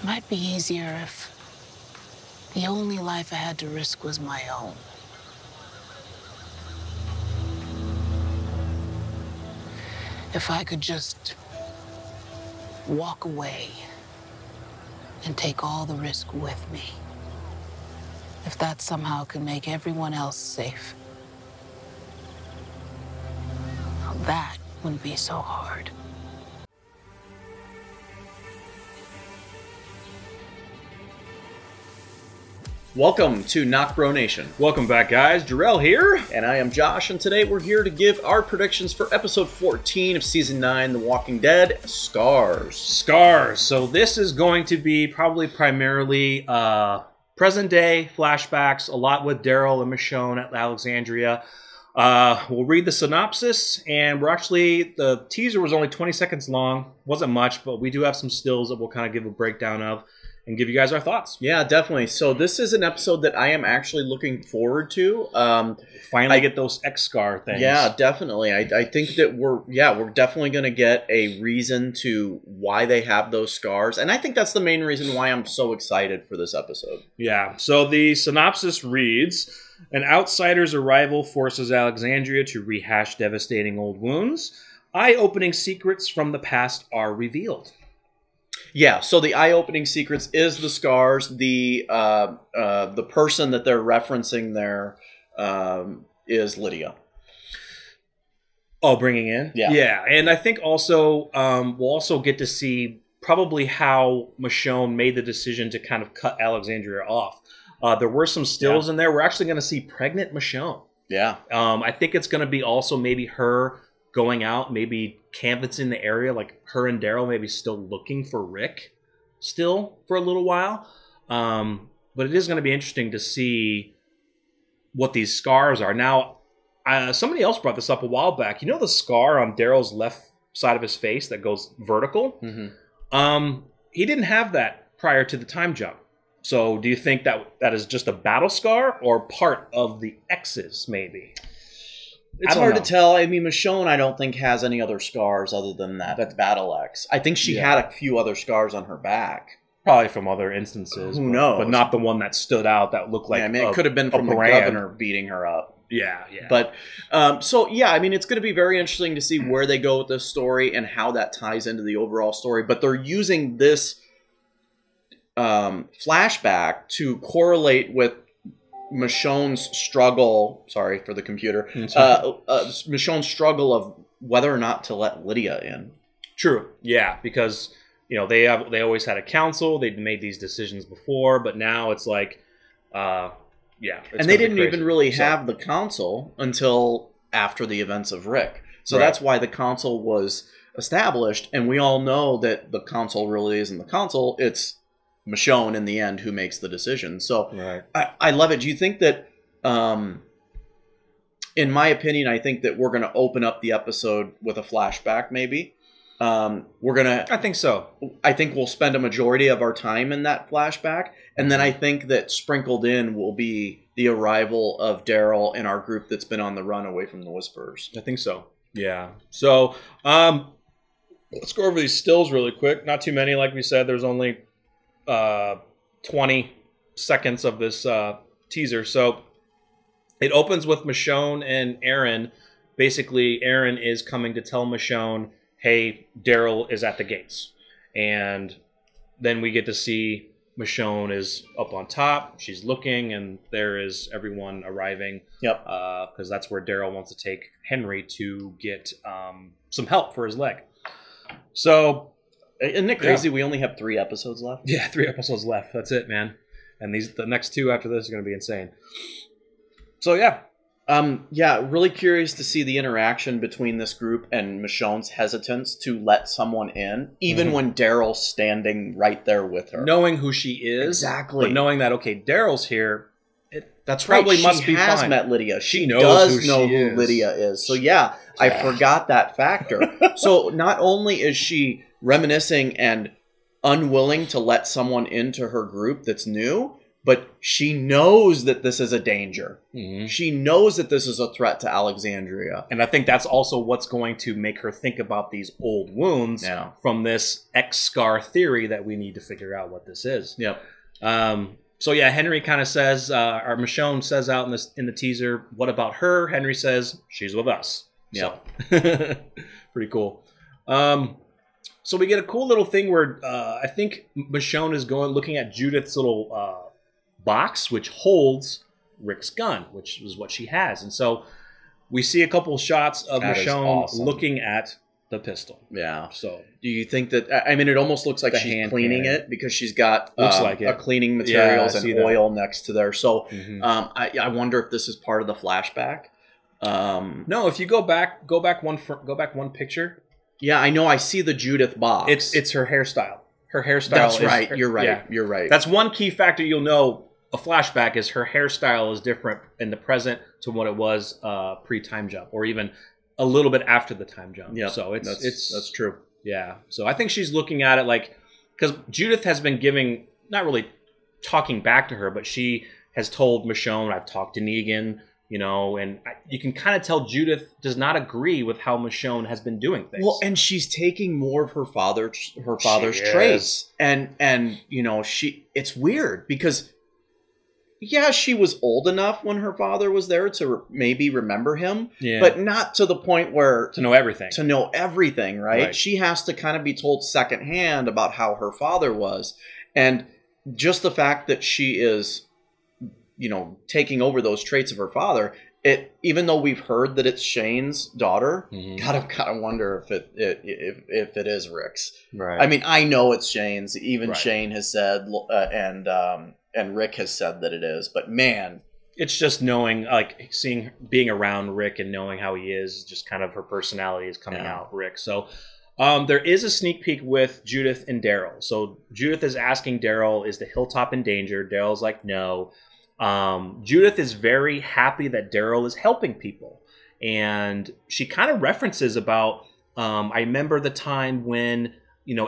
Might be easier if the only life I had to risk was my own. If I could just walk away and take all the risk with me. If that somehow could make everyone else safe. Now that wouldn't be so hard. Welcome to NocBro Nation. Welcome back, guys. Daryl here. And I am Josh, and today we're here to give our predictions for episode 14 of season 9, The Walking Dead, Scars. Scars. So this is going to be probably primarily present day flashbacks, a lot with Daryl and Michonne at Alexandria. We'll read the synopsis, and the teaser was only 20 seconds long. Wasn't much, but we do have some stills that we'll kind of give a breakdown of and give you guys our thoughts. Yeah, definitely. So this is an episode that I am actually looking forward to. Finally get those X-Scar things. Yeah, definitely. I think that we're definitely going to get a reason to why they have those scars. And I think that's the main reason why I'm so excited for this episode. Yeah, so the synopsis reads, an outsider's arrival forces Alexandria to rehash devastating old wounds. Eye-opening secrets from the past are revealed. Yeah, so the eye-opening secrets is the scars. The person that they're referencing there is Lydia. Oh, bringing in? Yeah. Yeah, and I think also we'll also get to see probably how Michonne made the decision to kind of cut Alexandria off. There were some stills in there. We're actually going to see pregnant Michonne. Yeah. I think it's going to be also maybe her going out, maybe canvassing the area, like her and Daryl maybe still looking for Rick still for a little while. But it is going to be interesting to see what these scars are. Now, somebody else brought this up a while back. You know the scar on Daryl's left side of his face that goes vertical? Mm-hmm. He didn't have that prior to the time jump. So do you think that is just a battle scar or part of the X's maybe? It's hard to tell. I mean, Michonne, I don't think has any other scars other than that Battle X. I think she had a few other scars on her back. Probably from other instances. Who knows? But not the one that stood out that looked like I mean, it could have been from the governor beating her up. Yeah, yeah. But, I mean, it's going to be very interesting to see where they go with this story and how that ties into the overall story. But they're using this flashback to correlate with Michonne's struggle, sorry for the computer, Michonne's struggle of whether or not to let Lydia in. True, yeah, because they always had a council. They'd made these decisions before, but now it's like, and they didn't even really have the council until after the events of Rick. So that's why the council was established, and we all know that the council really isn't the council. It's Michonne in the end who makes the decision. So I love it. Do you think that, in my opinion, I think that we're going to open up the episode with a flashback maybe. I think so. I think we'll spend a majority of our time in that flashback. And then I think that sprinkled in will be the arrival of Daryl and our group that's been on the run away from the Whisperers. I think so. Yeah. So let's go over these stills really quick. Not too many. Like we said, there's only 20 seconds of this teaser. So it opens with Michonne and Aaron. Basically, Aaron is coming to tell Michonne, hey, Daryl is at the gates. And then we get to see Michonne is up on top. She's looking, and there is everyone arriving. Yep. Because that's where Daryl wants to take Henry to get some help for his leg. So... Isn't it crazy? Yeah. We only have 3 episodes left. Yeah, 3 episodes left. That's it, man. And the next 2 after this are going to be insane. So really curious to see the interaction between this group and Michonne's hesitance to let someone in, even when Daryl's standing right there with her, knowing who she is, exactly, but knowing that Daryl's here. That's probably right. Must she be has fine. met Lydia. She does know who Lydia is. So I forgot that factor. So not only is she reminiscing and unwilling to let someone into her group that's new, but she knows that this is a danger. Mm-hmm. She knows that this is a threat to Alexandria. And I think that's also what's going to make her think about these old wounds from this X-scar theory that we need to figure out what this is. Yep. So yeah, Henry kind of says, or Michonne says out in the teaser, what about her? Henry says, she's with us. Yeah. So, pretty cool. So we get a cool little thing where I think Michonne is looking at Judith's little box, which holds Rick's gun, which is what she has. And so we see a couple shots of Michonne looking at the pistol. Yeah. So do you think that, I mean, it almost looks like she's cleaning it because she's got a cleaning materials and oil next to there. So I wonder if this is part of the flashback. No, if you go back one picture. Yeah, I know. I see the Judith box. It's her hairstyle. Her hairstyle. That's right. You're right. Yeah. You're right. That's one key factor you'll know. A flashback is her hairstyle is different in the present to what it was pre-time jump, or even a little bit after the time jump. Yeah, so that's true. Yeah. So I think she's looking at it like, because Judith has been not really talking back to her, but she has told Michonne, I've talked to Negan, and you can kind of tell Judith does not agree with how Michonne has been doing things. Well, and she's taking more of her father's traits, and it's weird because, yeah, she was old enough when her father was there to maybe remember him, but not to the point where to know everything. Right? She has to kind of be told secondhand about how her father was, and just the fact that she is, taking over those traits of her father. Even though we've heard that it's Shane's daughter, gotta wonder if it is Rick's. Right. I mean, I know it's Shane's. Even Shane has said, and Rick has said that it is. But man, it's just knowing, like being around Rick and knowing how he is, just kind of her personality is coming out. Rick. So there is a sneak peek with Judith and Daryl. So Judith is asking Daryl, "Is the hilltop in danger?" Daryl's like, "No." Judith is very happy that Daryl is helping people. And she kind of references about, I remember the time when,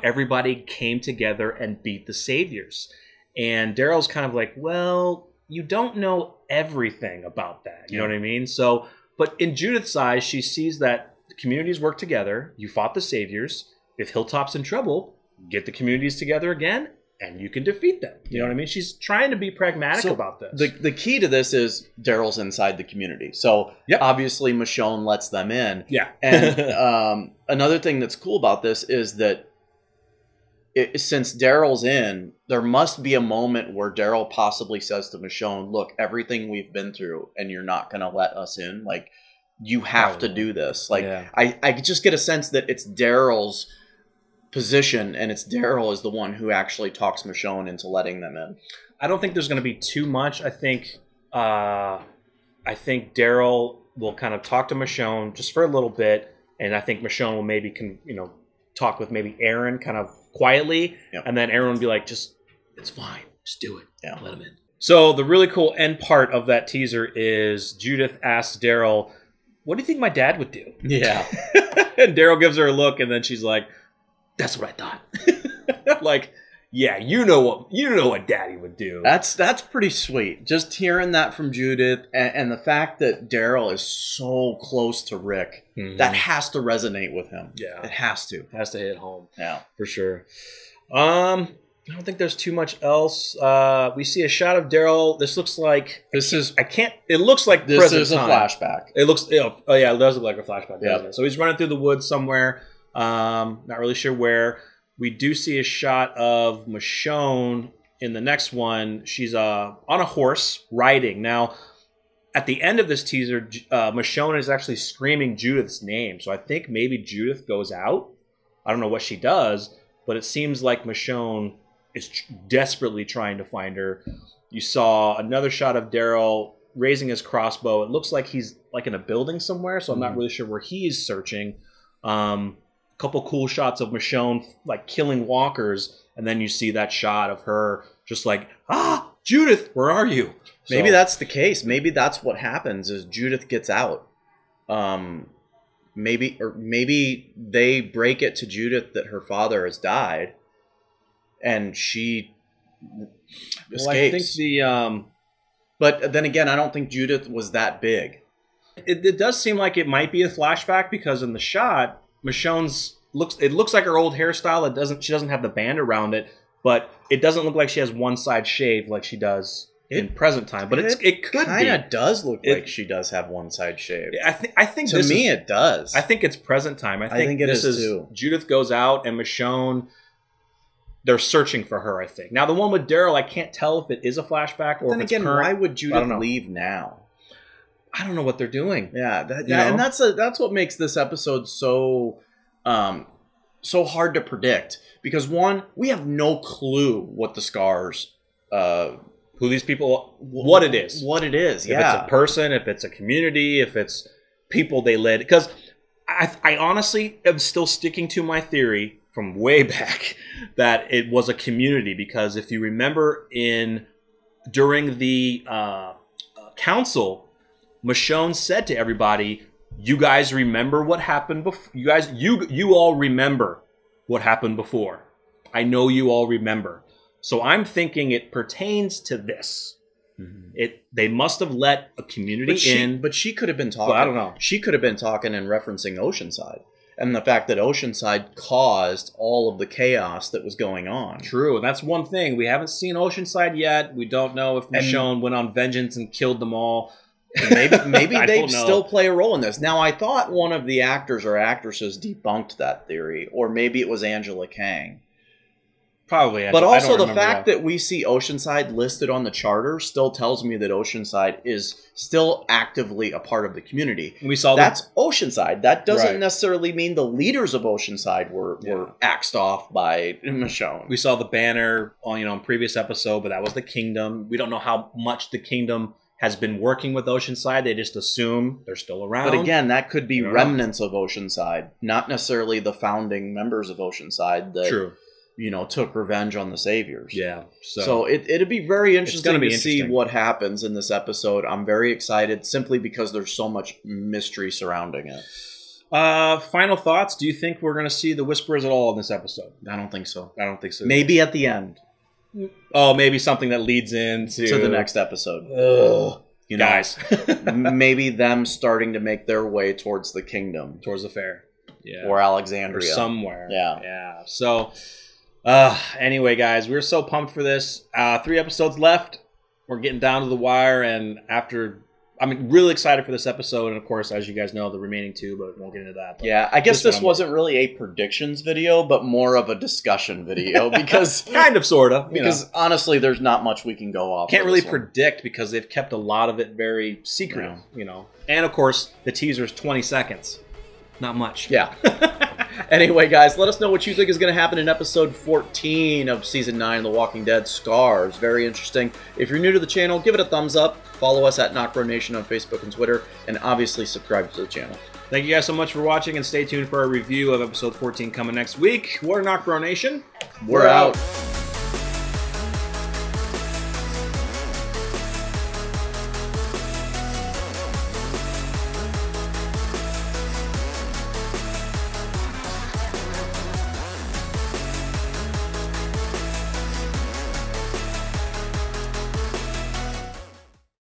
everybody came together and beat the Saviors. And Daryl's kind of like, well, you don't know everything about that. You know what I mean? So, but in Judith's eyes, she sees that the communities work together. You fought the Saviors. If Hilltop's in trouble, get the communities together again, and you can defeat them. You know what I mean? She's trying to be pragmatic about this. The key to this is Daryl's inside the community. So obviously Michonne lets them in. Yeah. And another thing that's cool about this is that since Daryl's in, there must be a moment where Daryl possibly says to Michonne, look, everything we've been through and you're not going to let us in. Like, you have to do this. Like, I just get a sense that it's Daryl's position, and it's Daryl is the one who actually talks Michonne into letting them in. I don't think there's going to be too much. I think Daryl will kind of talk to Michonne just for a little bit, and I think Michonne will maybe talk with maybe Aaron kind of quietly, and then Aaron will be like, "Just it's fine, just do it, let him in." So the really cool end part of that teaser is Judith asks Daryl, "What do you think my dad would do?" Yeah, and Daryl gives her a look, and then she's like, "That's what I thought." Like, yeah, you know what Daddy would do. That's pretty sweet. Just hearing that from Judith, and the fact that Daryl is so close to Rick, that has to resonate with him. Yeah, it has to. It has to hit home. Yeah, for sure. I don't think there's too much else. We see a shot of Daryl. This looks like It looks like this is a flashback. It looks. Oh yeah, it does look like a flashback. Yeah. So he's running through the woods somewhere. Not really sure where. We do see a shot of Michonne in the next one. She's on a horse riding. Now, at the end of this teaser, Michonne is actually screaming Judith's name. So I think maybe Judith goes out. I don't know what she does, but it seems like Michonne is desperately trying to find her. You saw another shot of Daryl raising his crossbow. It looks like he's like in a building somewhere, so I'm not really sure where he's searching. Couple cool shots of Michonne like killing walkers, and then you see that shot of her just like, Judith, where are you? Maybe that's the case. Maybe that's what happens is Judith gets out. Maybe they break it to Judith that her father has died, and she escapes. Well, I think the but then again, I don't think Judith was that big. it does seem like it might be a flashback because in the shot, Michonne's looks like her old hairstyle. She doesn't have the band around it, but it doesn't look like she has one side shaved like she does in present time. But it could kind of does look like she does have one side shaved. I think to me it does. I think it's present time. I think it this is too. Judith goes out and Michonne. They're searching for her, I think. Now, the one with Daryl, I can't tell if it is a flashback or if it's current. Why would Judith leave now? I don't know what they're doing. Yeah, and that's what makes this episode so so hard to predict. Because one, we have no clue what the scars, who these people, what it is. What it is, If it's a person, if it's a community, if it's people they led. Because I honestly am still sticking to my theory from way back that it was a community, because if you remember during the council, Michonne said to everybody, "You guys remember what happened before? You all remember what happened before. I know you all remember." So I'm thinking it pertains to this. Mm-hmm. They must have let a community in, but she could have been talking. Well, I don't know. She could have been talking and referencing Oceanside. And the fact that Oceanside caused all of the chaos that was going on. True, and that's one thing. We haven't seen Oceanside yet. We don't know if Michonne went on vengeance and killed them all. Maybe they still play a role in this. Now, I thought one of the actors or actresses debunked that theory. Or maybe it was Angela Kang. Probably. But also the fact that we see Oceanside listed on the charter still tells me that Oceanside is still actively a part of the community. We saw that's Oceanside. That doesn't necessarily mean the leaders of Oceanside were axed off by Michonne. We saw the banner on in previous episode, but that was the Kingdom. We don't know how much the Kingdom has been working with Oceanside. They just assume they're still around. But again, that could be remnants of Oceanside, not necessarily the founding members of Oceanside. True. Took revenge on the Saviors. Yeah. So it'd be very interesting to see what happens in this episode. I'm very excited simply because there's so much mystery surrounding it. Final thoughts. Do you think we're going to see the Whisperers at all in this episode? I don't think so. I don't think so. Maybe at the end. Oh, maybe something that leads into the next episode. Guys. Maybe them starting to make their way towards the Kingdom. Towards the fair. Yeah. Or Alexandria. Or somewhere. Yeah. Yeah. So... anyway, guys, we're so pumped for this. 3 episodes left. We're getting down to the wire, and I'm really excited for this episode, and of course, as you guys know, the remaining 2, but we won't get into that. But yeah, I guess this wasn't really a predictions video, but more of a discussion video, because... kind of, sort of. Because, honestly, there's not much we can go off. Can't really predict, because they've kept a lot of it very secretive, And, of course, the teaser's 20 seconds. Not much. Yeah. Anyway, guys, let us know what you think is going to happen in episode 14 of Season 9 of The Walking Dead, Scars. Very interesting. If you're new to the channel, give it a thumbs up. Follow us at NocBro Nation on Facebook and Twitter. And obviously, subscribe to the channel. Thank you guys so much for watching, and stay tuned for our review of episode 14 coming next week. We're NocBro Nation. We're out.